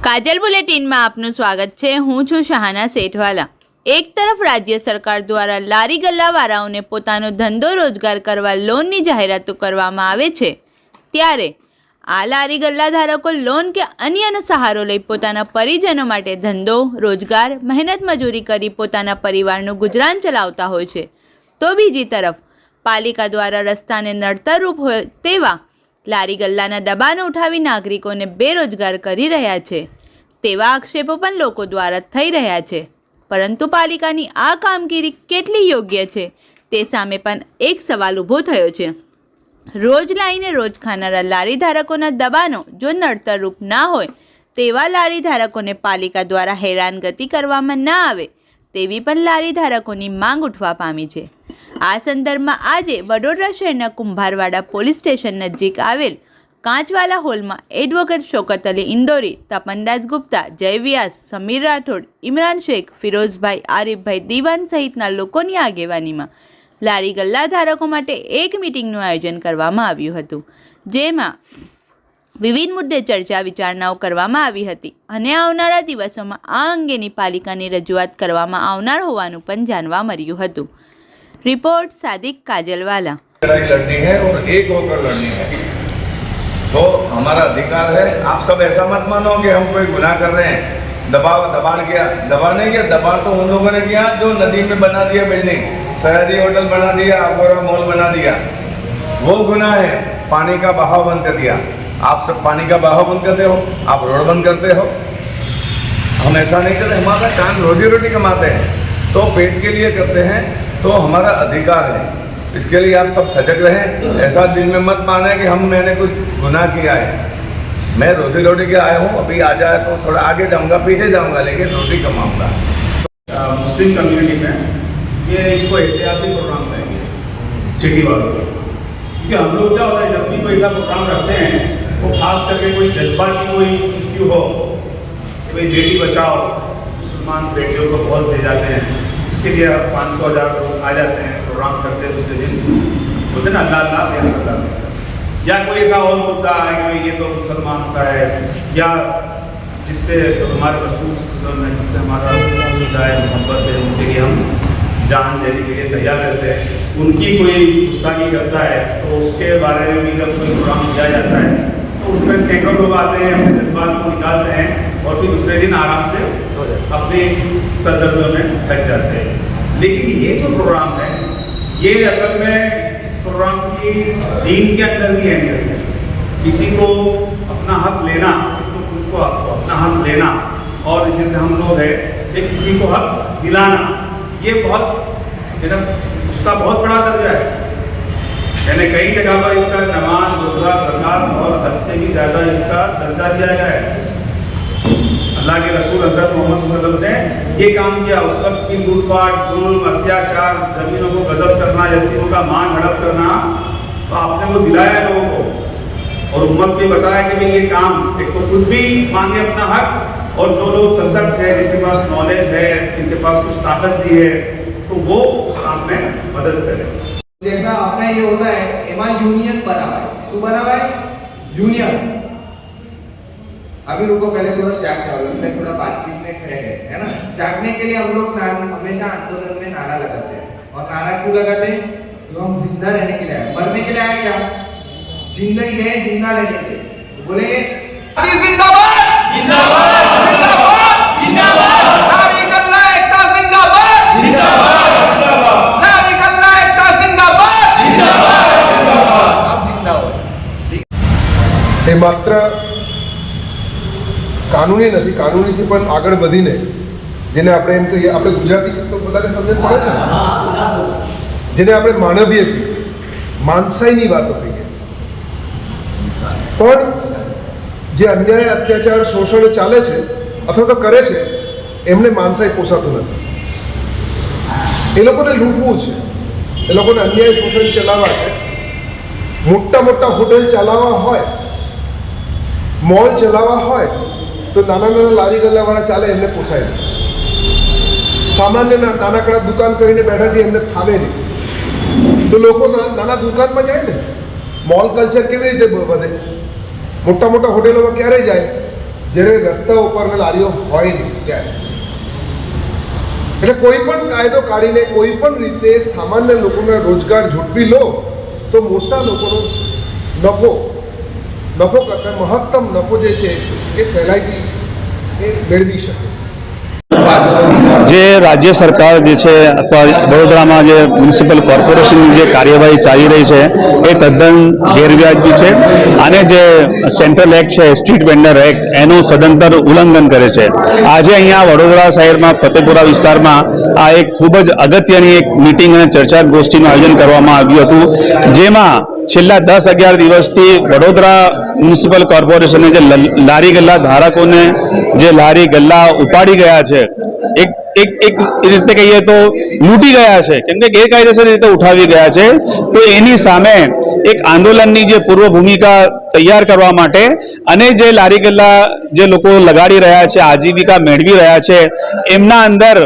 કાજલ બુલેટિનમાં આપનું સ્વાગત છે। હું છું શાહાના સેઠવાલા। એક તરફ રાજ્ય સરકાર દ્વારા લારી ગલ્લાવાળાઓને પોતાનો ધંધો રોજગાર કરવા લોનની જાહેરાતો કરવામાં આવે છે, ત્યારે આ લારી ગલ્લા ધારકો લોન કે અન્યનો સહારો લઈ પોતાના પરિજનો માટે ધંધો રોજગાર મહેનત મજૂરી કરી પોતાના પરિવારનું ગુજરાન ચલાવતા હોય છે, તો બીજી તરફ પાલિકા દ્વારા રસ્તાને નડતરરૂપ હોય તેવા લારી ગલ્લાના દબાણો ઉઠાવી નાગરિકોને બેરોજગાર કરી રહ્યા છે તેવા આક્ષેપો પણ લોકો દ્વારા થઈ રહ્યા છે, પરંતુ પાલિકાની આ કામગીરી કેટલી યોગ્ય છે તે સામે પણ એક સવાલ ઊભો થયો છે। રોજ લાવીને રોજ ખાનારા લારી ધારકોના દબાણો જો નડતરરૂપ ના હોય તેવા લારી ધારકોને પાલિકા દ્વારા હેરાનગતિ કરવામાં ના આવે તેવી પણ લારી ધારકોની માંગ ઉઠવા પામી છે। આ સંદર્ભમાં આજે વડોદરા શહેરના કુંભારવાડા પોલીસ સ્ટેશન નજીક આવેલ કાંચવાલા હોલમાં એડવોકેટ શૌકત અલી ઇન્દોરી, તપનદાસ ગુપ્તા, જય વ્યાસ, સમીર રાઠોડ, ઇમરાન શેખ, ફિરોઝભાઈ, આરિફભાઈ દીવાન સહિતના લોકોની આગેવાનીમાં લારી ગલ્લા ધારકો માટે એક મિટિંગનું આયોજન કરવામાં આવ્યું હતું, જેમાં વિવિધ મુદ્દે ચર્ચા વિચારણાઓ કરવામાં આવી હતી અને આવનારા દિવસોમાં આ અંગેની પાલિકાની રજૂઆત કરવામાં આવનાર હોવાનું પણ જાણવા મળ્યું હતું। रिपोर्ट सादिक काजलवाला। लड़ाई लड़नी है और एक होकर लड़नी है, तो हमारा अधिकार है। आप सब ऐसा मत मानो कि हम कोई गुनाह कर रहे हैं। दबाण किया, दबाने किया, दबाण तो उन लोगों ने किया जो नदी में बना दिया बिल्डिंग, सयाजी होटल बना दिया, आगोरा मॉल बना दिया, वो गुनाह है। पानी का बहाव बंद कर दिया, आप सब पानी का बहाव बंद करते हो, आप रोड बंद करते हो। हम ऐसा नहीं करते, हमारा काम रोजी रोटी कमाते हैं तो पेट के लिए करते हैं, तो हमारा अधिकार है। इसके लिए आप सब सजग रहें। ऐसा दिल में मत माने कि मैंने कुछ गुनाह किया है। मैं रोजी रोटी के आया हूँ, अभी आ जाए तो थोड़ा आगे जाऊँगा, पीछे जाऊँगा, लेकिन रोटी कमाऊँगा। मुस्लिम कम्युनिटी में ये इसको ऐतिहासिक प्रोग्राम करेंगे सिटी वालों को, क्योंकि हम लोग क्या होता है जब भी कोई ऐसा प्रोग्राम रखते हैं वो खास करके कोई जज्बाती कोई इश्यू हो, कोई बेटी बचाओ, मुसलमान बेटियों को बहुत दे जाते हैं, उसके लिए 500,000 लोग आ जाते हैं, प्रोग्राम करते हैं, दूसरे दिन बोलते ना अल्लाह अल्लाह या सल्लल्लाहु, या कोई ऐसा और मुद्दा है कि भाई ये तो मुसलमानों का है, या जिससे तो हमारे रसूल सल्लल्लाहु अलैहि वसल्लम जिससे हमारा मोहब्बत है, उनके लिए हम जान देने के लिए तैयार रहते हैं, उनकी कोई गुस्ताखी करता है तो उसके बारे में भी जब कोई प्रोग्राम किया जाता है तो उसमें सैकड़ों लोग आते हैं, अपने जज्बात को निकालते हैं और फिर दूसरे दिन आराम से अपनी सरगर्मियों में लग जाते हैं। लेकिन ये जो प्रोग्राम है ये असल में इस प्रोग्राम की दीन के अंदर की अहमियत है। किसी को अपना हक लेना, तो खुद को अपना हक लेना, और जैसे हम लोग हैं ये किसी को हक दिलाना, ये बहुत उसका बहुत बड़ा दर्जा है। यानी कई जगह पर इसका नमाज रोज़ा ज़कात और हद से भी ज़्यादा इसका दर्जा दिया गया है। अल्लाह के रसूल हज़रत मोहम्मद सल्लल्लाहु अलैहि वसल्लम ने ये काम किया, उस वक्त की लूटफाट, जुल्म, अत्याचार, जमीनों को गजब करना, यतीमों का मान हड़प करना, तो आपने वो दिलाया लोगों को और उम्मत को बताया कि भाई ये काम एक तो खुद भी मांगे अपना हक, और जो लोग सशक्त है, जिनके पास नॉलेज है, जिनके पास कुछ ताकत दी है, तो वो उस काम में मदद करें। जैसा अपना ये होता है एमा यूनियन बना है, शू बना है यूनियन। अभी रुको, पहले थोड़ा चाक में थोड़ा बातचीत में खड़े हैं, है ना। चाकने के लिए हम लोग हमेशा आंदोलन में नारा लगाते हैं, और नारा क्यों लगाते हैं? तो हम जिंदा रहने के लिए आए, मरने के लिए आए क्या? जिंदगी है जिंदा रहने के लिए। बोले जिंदाबाद जिंदाबाद जिंदाबाद जिंदाबाद, लारी गल्ला एकता जिंदाबाद जिंदाबाद जिंदाबाद, लारी गल्ला एकता जिंदाबाद जिंदाबाद जिंदाबाद। अब जिंदा हो એ માત્ર કાનૂની નથી, કાનૂનીથી પણ આગળ વધીને જેને આપણે એમ કહીએ, આપણે ગુજરાતી તો બધાને સમજણ પડે છે ને, જેને આપણે માનવીય કહીએ, માનસાઈની વાતો કહીએ, પણ જે અન્યાય અત્યાચાર શોષણ ચાલે છે અથવા તો કરે છે એમને માનસાઈ પોસાતું નથી। એ લોકોને લૂંટવું છે, એ લોકોને અન્યાય શોષણ ચલાવવા છે, મોટા મોટા હોટેલ ચલાવવા હોય, મોલ ચલાવવા હોય તો નાના નાના લારી ગલ્લાવાળા ચાલે, એમને પોસાય નહીં। સામાન્ય નાનકડા દુકાન કરીને બેઠા છે એમને ફાવે નહીં, તો લોકો નાના દુકાનમાં જાય ને। મોલ કલ્ચર કેવી રીતે વધે? મોટા મોટા હોટેલોમાં ક્યારે જાય? જ્યારે રસ્તા ઉપર લારીઓ હોય નહીં ત્યારે. એટલે કોઈ પણ કાયદો કાઢીને કોઈ પણ રીતે સામાન્ય લોકોના રોજગાર ઝૂંટવી લો તો મોટા લોકોનો નફો કરતાં મહત્તમ નફો જે છે એ સહેલાઈથી એ મેળવી શકે. જે રાજ્ય સરકાર જે છે અથવા વડોદરામાં જે મ્યુનિસિપલ કોર્પોરેશનની જે કાર્યવાહી ચાલી રહી છે એ તદ્દન ગેરવ્યાજબી છે. અને જે સેન્ટ્રલ એક્ટ છે સ્ટ્રીટ વેન્ડર એક્ટ એનું સદંતર ઉલ્લંઘન કરે છે. આજે અહીંયા વડોદરા શહેરમાં ફતેપુરા વિસ્તારમાં આ એક ખૂબ જ અગત્યની એક મિટિંગ અને ચર્ચા ગોષ્ઠીનું આયોજન કરવામાં આવ્યું હતું, જેમાં છેલ્લા 10-11 દિવસથી વડોદરા મ્યુનિસિપલ કોર્પોરેશને જે લારી ગલ્લા ધારકોને જે લારી ગલ્લા ઉપાડી ગયા છે, એક રીતે કહીએ તો લૂંટી ગયા છે, કેમ કે ગેરકાયદેસર રીતે ઉઠાવી ગયા છે, તો એની સામે એક આંદોલનની જે પૂર્વ ભૂમિકા તૈયાર કરવા માટે અને જે લારી ગલ્લા જે લોકો લગાડી રહ્યા છે, આજીવિકા મેળવી રહ્યા છે, એમના અંદર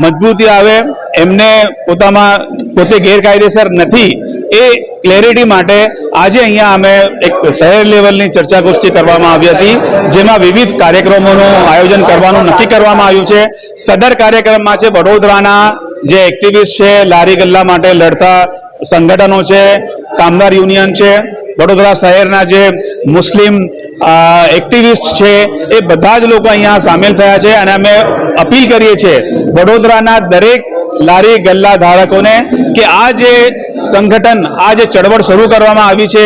મજબૂતી આવે, એમને પોતે ગેરકાયદેસર નથી એ ક્લેરિટી માટે આજે અહીંયા અમે એક શહેર લેવલની ચર્ચા ગોષ્ઠી કરવામાં આવી હતી, જેમાં વિવિધ કાર્યક્રમોનું આયોજન કરવાનું નક્કી કરવામાં આવ્યું છે. સદર કાર્યક્રમમાં છે વડોદરાના જે એક્ટિવિસ્ટ છે, લારી ગલ્લા માટે લડતા સંગઠનો છે, કામદાર યુનિયન છે, વડોદરા શહેરના જે મુસ્લિમ એક્ટિવિસ્ટ છે, એ બધા જ લોકો અહીંયા સામેલ થયા છે. અને અમે અપીલ કરીએ છીએ વડોદરાના દરેક લારી ગલ્લા ધારકોને કે આ જે સંગઠન, આ જે ચળવળ શરૂ કરવામાં આવી છે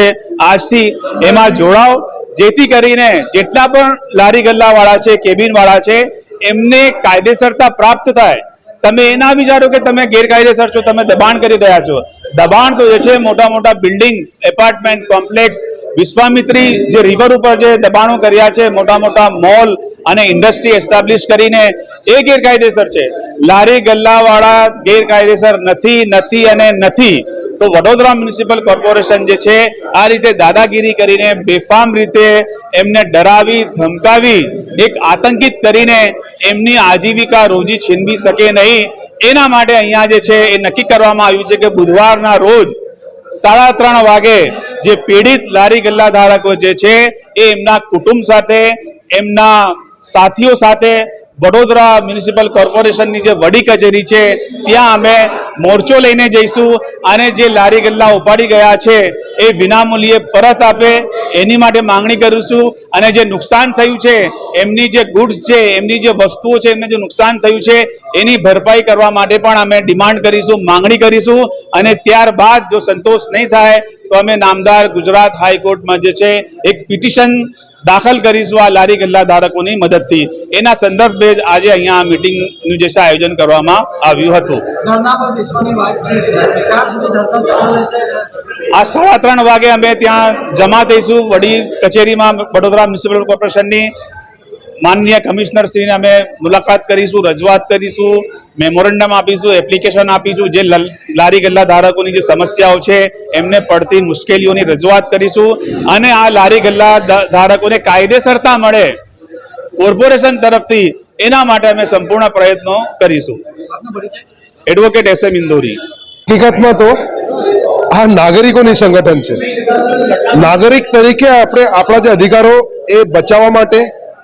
આજથી, એમાં જોડાઓ, જેથી કરીને જેટલા પણ લારી ગલ્લા વાળા છે, કેબિન વાળા છે, એમને કાયદેસરતા પ્રાપ્ત થાય. તમે એ ના વિચારો કે તમે ગેરકાયદેસર છો, તમે દબાણ કરી રહ્યા છો. દબાણ તો જે છે મોટા મોટા બિલ્ડિંગ, એપાર્ટમેન્ટ કોમ્પ્લેક્સ, વિશ્વામિત્રી જે રિવર ઉપર જે દબાણો કર્યા છે, મોટા મોટા મોલ અને ઇન્ડસ્ટ્રી એસ્ટાબ્લિશ કરીને, એ ગેરકાયદેસર છે. લારી ગલ્લા વાળા ગેરકાયદેસર નથી અને નથી. તો વડોદરા મ્યુનિસિપલ કોર્પોરેશન જે છે આ રીતે દાદાગીરી કરીને, બેફામ રીતે એમને ડરાવી ધમકાવી, એક આતંકિત કરીને એમની આજીવિકા રોજી છીનવી શકે નહીં. એના માટે અહીંયા જે છે એ નક્કી કરવામાં આવ્યું છે કે બુધવારના રોજ 3:30 વાગે જે પીડિત લારી ગલ્લા ધારકો જે છે એ એમના કુટુંબ સાથે, એમના સાથીઓ સાથે વડોદરા મ્યુનિસિપલ કોર્પોરેશનની જે વડી કચેરી છે ત્યાં અમે મોરચો લઈને જઈશું. અને જે લારી ગલ્લા ઉપાડી ગયા છે એ વિનામૂલ્યે પરત આપે એની માટે માંગણી કરીશું. અને જે નુકસાન થયું છે, એમની જે ગુડ્સ છે, એમની જે વસ્તુઓ છે, એમને જે નુકસાન થયું છે એની ભરપાઈ કરવા માટે પણ અમે ડિમાન્ડ કરીશું, માંગણી કરીશું. અને ત્યારબાદ જો સંતોષ નહીં થાય તો અમે નામદાર ગુજરાત હાઈકોર્ટમાં જે છે એક પિટિશન દાખલ કરીશું આ લારી ગલ્લા ધારકોની મદદથી. એના સંદર્ભે જ આજે અહીંયા આ મિટિંગનું જે છે આયોજન કરવામાં આવ્યું હતું. આ 3:30 વાગે અમે ત્યાં જમા થઈશું વડી કચેરીમાં. વડોદરા મ્યુનિસિપલ કોર્પોરેશનની માનનીય કમિશનર શ્રીને અમે મુલાકાત કરીશું, રજૂઆત કરીશું, મેમોરેન્ડમ આપીશું, એપ્લિકેશન આપીશું. જે લારી ગલ્લા ધારકોની જે સમસ્યાઓ છે એમને પડતી મુશ્કેલીઓની રજૂઆત કરીશું. અને આ લારી ગલ્લા ધારકોને કાયદેસરતા મળે કોર્પોરેશન તરફથી, એના માટે અમે સંપૂર્ણ પ્રયત્નો કરીશું. Advocate SM Indori. હકીકતમાં તો આ નાગરિકોની સંગઠન છે. નાગરિક તરીકે આપણે આપણા જે અધિકારો એ બચાવવા માટે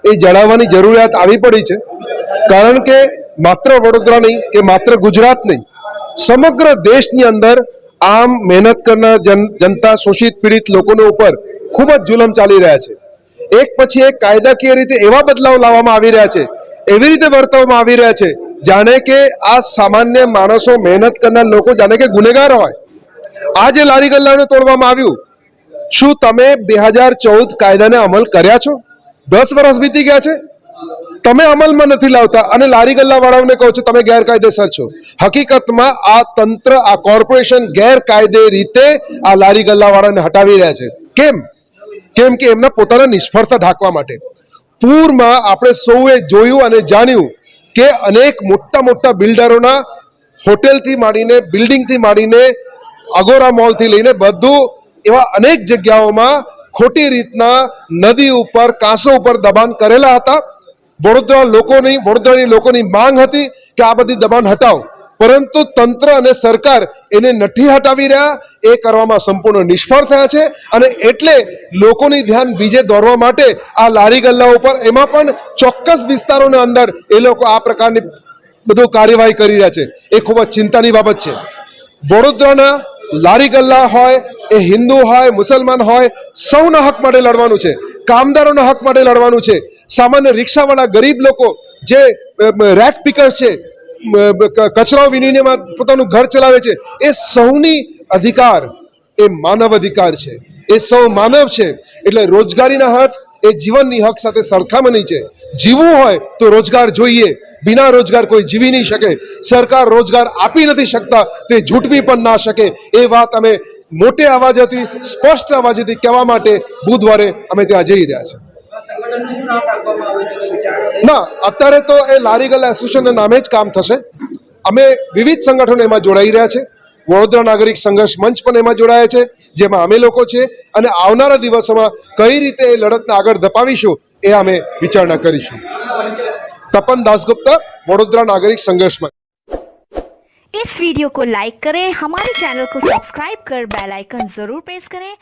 એ જણાવવાની જરૂરિયાત આવી પડી છે. કારણ કે માત્ર વડોદરા નહીં કે માત્ર ગુજરાત નહીં, સમગ્ર દેશની અંદર આમ મહેનત કરનાર જનતા, શોષિત પીડિત લોકોને ઉપર ખૂબ જ જુલમ ચાલી રહ્યા છે. એક પછી એક કાયદાકીય રીતે એવા બદલાવ લાવવામાં આવી રહ્યા છે, એવી રીતે વર્તવામાં આવી રહ્યા છે જાણે કે આ સામાન્ય માણસો, મહેનત કરનાર લોકો જાણે કે ગુનેગાર હોય. આ જે લારી ગલ્લાને તોડવામાં આવ્યું, શું તમે 2014 કાયદાને અમલ કર્યા છો? 10 વર્ષ વીતી ગયા છે, તમે અમલમાં નથી લાવતા અને લારી ગલ્લા વાળાઓને કહો છો તમે ગેરકાયદેસર છો. હકીકતમાં આ તંત્ર, આ કોર્પોરેશન ગેરકાયદે રીતે આ લારી ગલ્લા વાળાને હટાવી રહ્યા છે. કેમ કે એમના પોતાના નિષ્ફળતા ઢાંકવા માટે. પૂરમાં આપણે સૌએ જોયું અને જાણ્યું કે અનેક મોટા મોટા બિલ્ડરોના હોટેલથી માંડીને, બિલ્ડિંગથી માંડીને, અગોરા મોલથી લઈને બધું એવા અનેક જગ્યાઓમાં ખોટી રીતના નદી ઉપર, કાંસો ઉપર દબાણ કરેલા હતા. વડોદરાની લોકોની માંગ હતી કે આ બધી દબાણ હટાવો. પરંતુ તંત્ર અને સરકાર એને નથી હટાવી રહ્યા, એ કરવામાં સંપૂર્ણ નિષ્ફળ થયા છે અને એટલે લોકોની ધ્યાન બીજે દોરવા માટે આ લારી ગલ્લા ઉપર, એમાં પણ ચોક્કસ વિસ્તારોના અંદર એ લોકો આ પ્રકારની બધું કાર્યવાહી કરી રહ્યા છે. એ ખૂબ જ ચિંતાની બાબત છે. વડોદરાના લારી ગલ્લા હોય, એ હિન્દુ હોય, મુસલમાન હોય, સૌના હક માટે લડવાનું છે, કામદારોના હક માટે લડવાનું છે. સામાન્ય રિક્ષાવાળા, ગરીબ લોકો જે રેક પિકર્સ છે, કચરાઓ વીણીને પોતાનું ઘર ચલાવે છે, એ સૌની અધિકાર એ માનવ અધિકાર છે. એ સૌ માનવ છે. એટલે રોજગારીના હક એ જીવનની હક સાથે સરખામણી છે. જીવવું હોય તો રોજગાર જોઈએ, બિના રોજગાર કોઈ જીવી નહીં શકે. સરકાર રોજગાર આપી નથી શકતા, તે ઝૂંટવી પણ ના શકે. એ વાત અમે મોટે અવાજથી, સ્પષ્ટ અવાજથી કહેવા માટે બુધવારે અમે ત્યાં જઈ રહ્યા છીએ. ના, અત્યારે તો એ લારી ગલ્લા એસોસિએશનના નામે જ કામ થશે. અમે વિવિધ સંગઠનો એમાં જોડાઈ રહ્યા છે. વડોદરા નાગરિક સંઘર્ષ મંચ પણ એમાં જોડાયા છે, જેમાં અમે લોકો છે. અને આવનારા દિવસોમાં કઈ રીતે એ લડતને આગળ ધપાવીશું એ અમે વિચારણા કરીશું. तपन दासगुप्ता, वडोदरा नागरिक संघर्ष मंच। इस वीडियो को लाइक करें, हमारे चैनल को सब्सक्राइब कर बेल आइकन जरूर प्रेस करें